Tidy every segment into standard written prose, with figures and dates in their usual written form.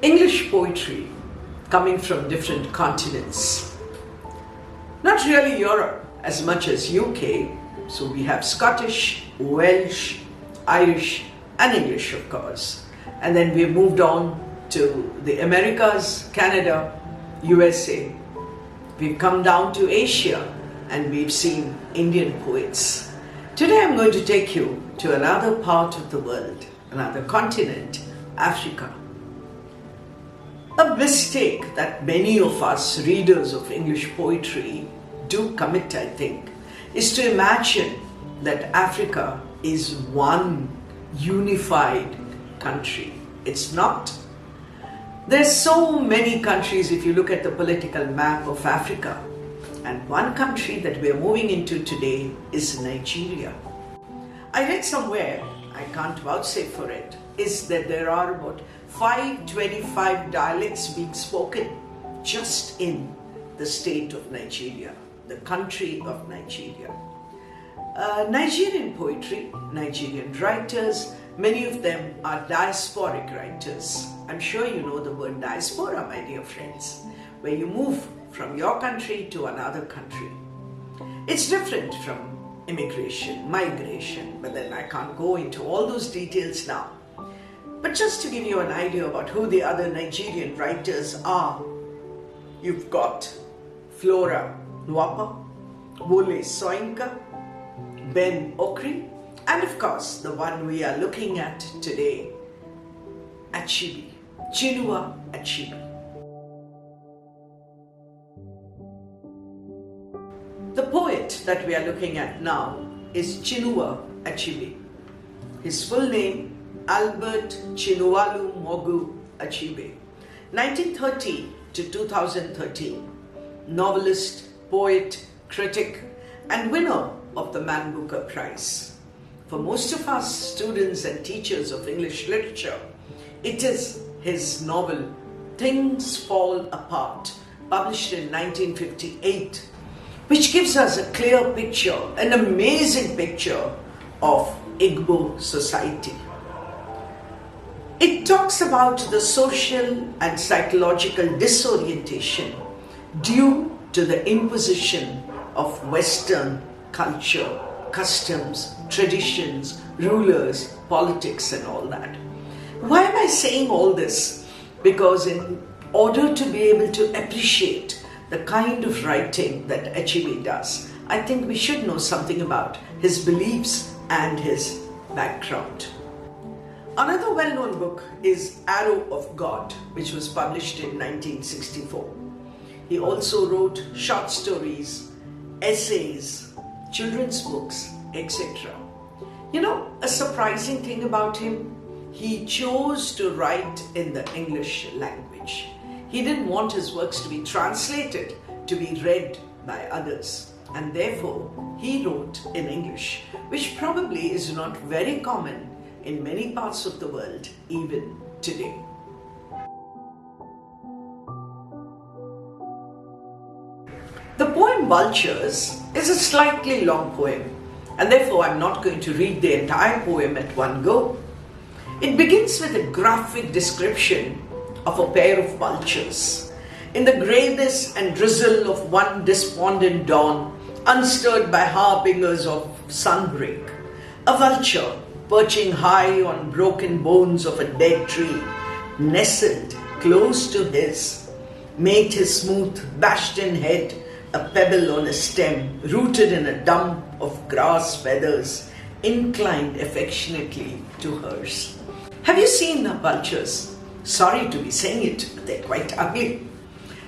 English poetry coming from different continents. Not really Europe as much as UK, so we have Scottish, Welsh, Irish and English of course. And then we moved on to the Americas, Canada, USA. We've come down to Asia and we've seen Indian poets. Today I'm going to take you to another part of the world, another continent, Africa. A mistake that many of us readers of English poetry do commit, I think, is to imagine that Africa is one unified country. It's not. There's so many countries if you look at the political map of Africa. And one country that we are moving into today is Nigeria. I read somewhere, I can't vouchsafe for it, is that there are about 525 dialects being spoken just in the state of Nigeria, the country of Nigeria. Nigerian poetry, Nigerian writers, many of them are diasporic writers. I'm sure you know the word diaspora, my dear friends, where you move from your country to another country. It's different from immigration, migration, but then I can't go into all those details now. But just to give you an idea about who the other Nigerian writers are, you've got Flora Nwapa, Wole Soyinka, Ben Okri, and of course the one we are looking at today, Achebe, Chinua Achebe. The poet that we are looking at now is Chinua Achebe. His full name, Albert Chinualu Mogu Achebe. 1930 to 2013, novelist, poet, critic, and winner of the Man Booker Prize. For most of us students and teachers of English literature, it is his novel Things Fall Apart, published in 1958, which gives us a clear picture, an amazing picture of Igbo society. It talks about the social and psychological disorientation due to the imposition of Western culture, customs, traditions, rulers, politics and all that. Why am I saying all this? Because in order to be able to appreciate the kind of writing that Achebe does, I think we should know something about his beliefs and his background. Another well-known book is Arrow of God, which was published in 1964. He also wrote short stories, essays, children's books, etc. You know, a surprising thing about him, he chose to write in the English language. He didn't want his works to be translated, to be read by others, and therefore he wrote in English, which probably is not very common in many parts of the world even today. The poem Vultures is a slightly long poem, and therefore I'm not going to read the entire poem at one go. It begins with a graphic description of a pair of vultures. In the greyness and drizzle of one despondent dawn, unstirred by harbingers of sunbreak, a vulture perching high on broken bones of a dead tree, nestled close to his, made his smooth, bashed-in head a pebble on a stem, rooted in a dump of grass feathers, inclined affectionately to hers. Have you seen vultures? Sorry to be saying it, but they're quite ugly.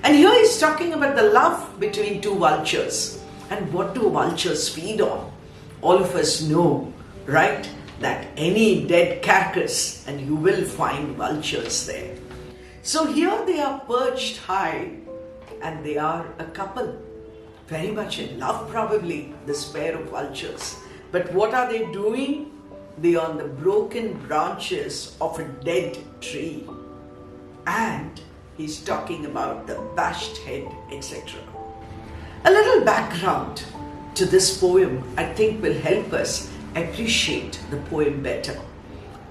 And here he's talking about the love between two vultures. And what do vultures feed on? All of us know, right, that any dead carcass and you will find vultures there. So here they are perched high and they are a couple. Very much in love probably, this pair of vultures. But what are they doing? They are on the broken branches of a dead tree. And he's talking about the bashed head, etc. A little background to this poem I think will help us appreciate the poem better.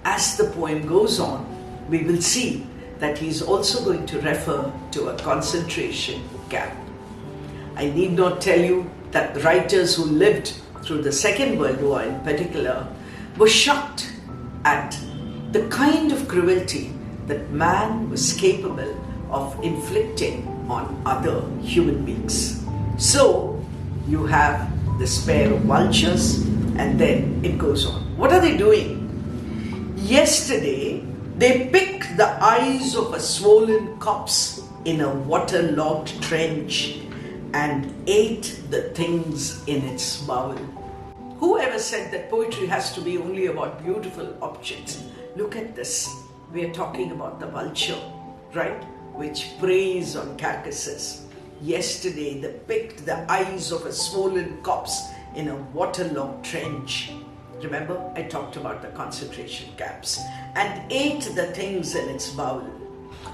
As the poem goes on, we will see that he's also going to refer to a concentration camp. I need not tell you that the writers who lived through the Second World War in particular were shocked at the kind of cruelty that man was capable of inflicting on other human beings. So you have this pair of vultures, and then it goes on. What are they doing? Yesterday, they picked the eyes of a swollen corpse in a waterlogged trench and ate the things in its bowel. Whoever said that poetry has to be only about beautiful objects? Look at this. We are talking about the vulture, right? Which preys on carcasses. Yesterday, they picked the eyes of a swollen corpse in a waterlogged trench. Remember, I talked about the concentration camps. And ate the things in its bowel.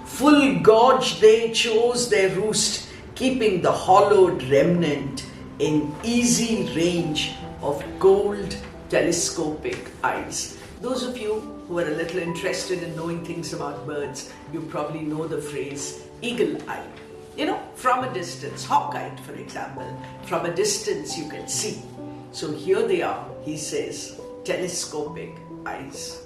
Full gorge they chose their roost, keeping the hollowed remnant in easy range of cold telescopic eyes. Those of you who are a little interested in knowing things about birds, you probably know the phrase eagle eye. You know, from a distance, hawk-eyed for example, from a distance you can see. So here they are, he says, telescopic eyes.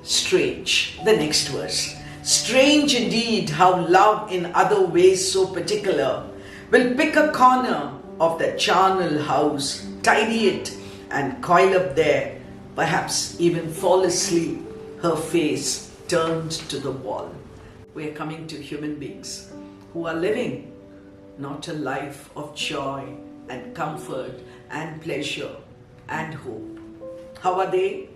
Strange, the next verse. Strange indeed how love in other ways so particular will pick a corner of the charnel house, tidy it and coil up there, perhaps even fall asleep, her face turned to the wall. We are coming to human beings who are living not a life of joy and comfort and pleasure and hope. How are they?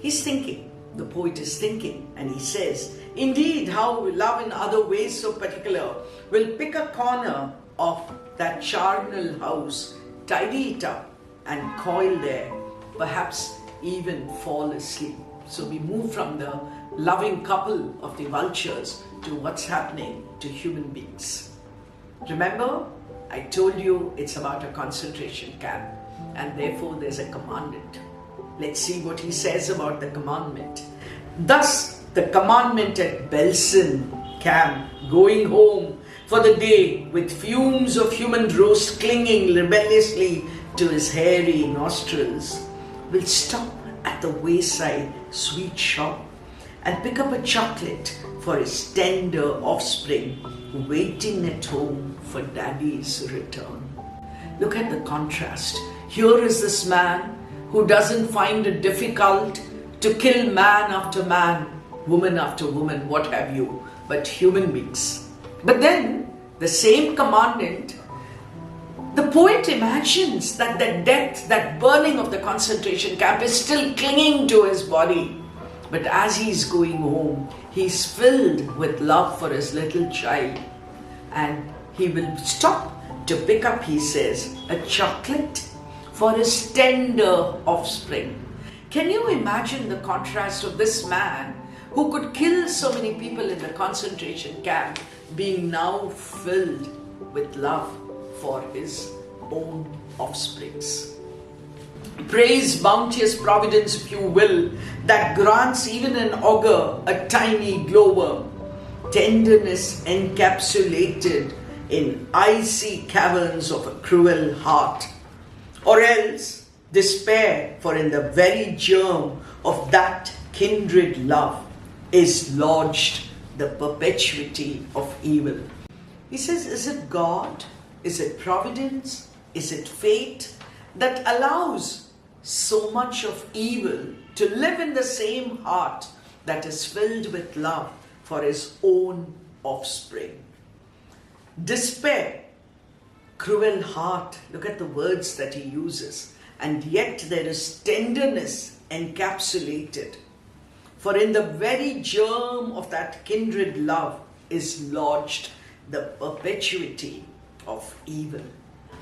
He's thinking, the poet is thinking, and he says, indeed, how love in other ways so particular will pick a corner of that charnel house, tidy it up and coil there, perhaps even fall asleep. So we move from the loving couple of the vultures to what's happening to human beings. Remember, I told you it's about a concentration camp, and therefore there's a commandment. Let's see what he says about the commandment. Thus, the commandment at Belsen camp, going home for the day with fumes of human roast clinging rebelliously to his hairy nostrils, will stop at the wayside sweet shop and pick up a chocolate for his tender offspring waiting at home for daddy's return. Look at the contrast. Here is this man who doesn't find it difficult to kill man after man, woman after woman, what have you, but human beings. But then, the same commandment, the poet imagines that the death, that burning of the concentration camp is still clinging to his body. But as he's going home, he's filled with love for his little child. And he will stop to pick up, he says, a chocolate for his tender offspring. Can you imagine the contrast of this man who could kill so many people in the concentration camp being now filled with love for his own offsprings? Praise bounteous providence, if you will, that grants even an augur a tiny glower, tenderness encapsulated in icy caverns of a cruel heart. Or else despair, for in the very germ of that kindred love is lodged the perpetuity of evil. He says, is it God? Is it providence? Is it fate that allows so much of evil to live in the same heart that is filled with love for his own offspring? Despair, cruel heart, look at the words that he uses, and yet there is tenderness encapsulated. For in the very germ of that kindred love is lodged the perpetuity of evil.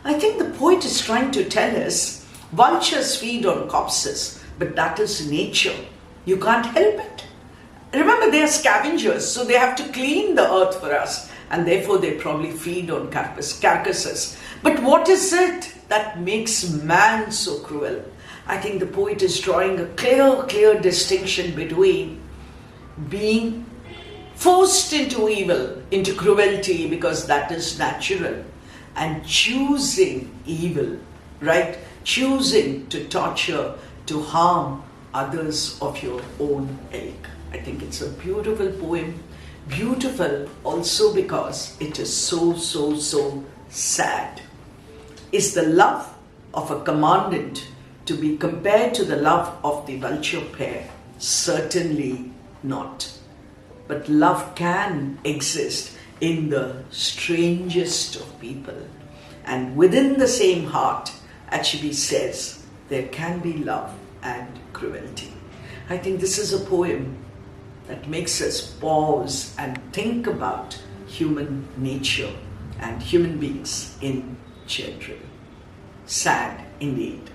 I think the poet is trying to tell us, vultures feed on corpses, but that is nature. You can't help it. Remember, they are scavengers, so they have to clean the earth for us, and therefore they probably feed on carcasses. But what is it that makes man so cruel? I think the poet is drawing a clear distinction between being forced into evil, into cruelty, because that is natural, and choosing evil, right? Choosing to torture, to harm others of your own ilk. I think it's a beautiful poem. Beautiful also because it is so sad. Is the love of a commandant to be compared to the love of the vulture pair? Certainly not. But love can exist in the strangest of people. And within the same heart, Achebe says, there can be love and cruelty. I think this is a poem that makes us pause and think about human nature and human beings in general. Sad indeed.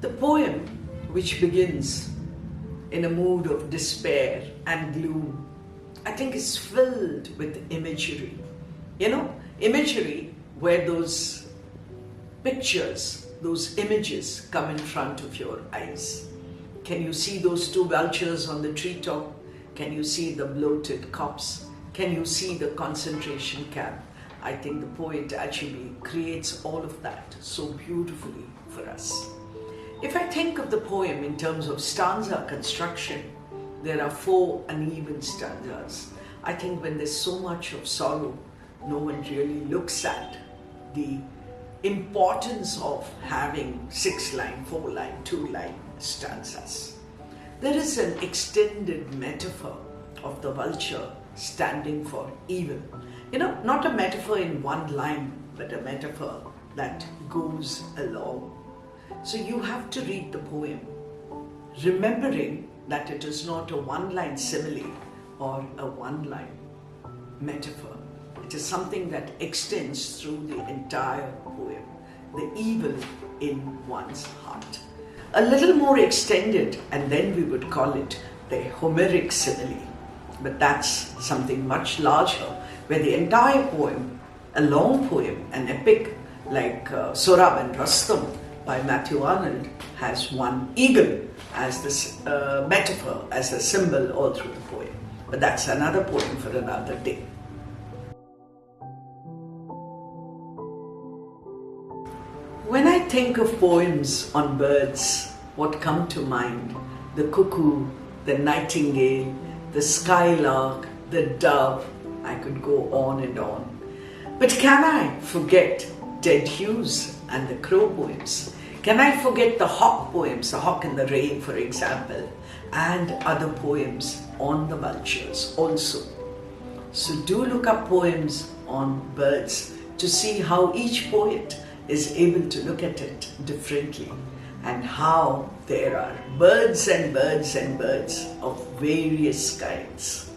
The poem, which begins in a mood of despair and gloom, I think is filled with imagery. Imagery where those pictures, those images come in front of your eyes. Can you see those two vultures on the treetop? Can you see the bloated corpse? Can you see the concentration camp? I think the poet Achebe creates all of that so beautifully for us. If I think of the poem in terms of stanza construction, there are 4 uneven stanzas. I think when there's so much of sorrow, no one really looks at the importance of having 6-line, 4-line, 2-line stanzas. There is an extended metaphor of the vulture standing for evil. Not a metaphor in one line, but a metaphor that goes along. So you have to read the poem, remembering that it is not a one-line simile or a one-line metaphor. It is something that extends through the entire poem, the evil in one's heart. A little more extended, and then we would call it the Homeric simile. But that's something much larger, where the entire poem, a long poem, an epic like Sohrab and Rustam by Matthew Arnold, has one eagle as this metaphor, as a symbol all through the poem. But that's another poem for another day. When I think of poems on birds, what come to mind? The cuckoo, the nightingale, the skylark, the dove. I could go on and on. But can I forget Dead Hughes and the crow poems? Can I forget the hawk poems, the hawk in the rain, for example, and other poems on the vultures also? So do look up poems on birds to see how each poet is able to look at it differently, and how there are birds and birds and birds of various kinds.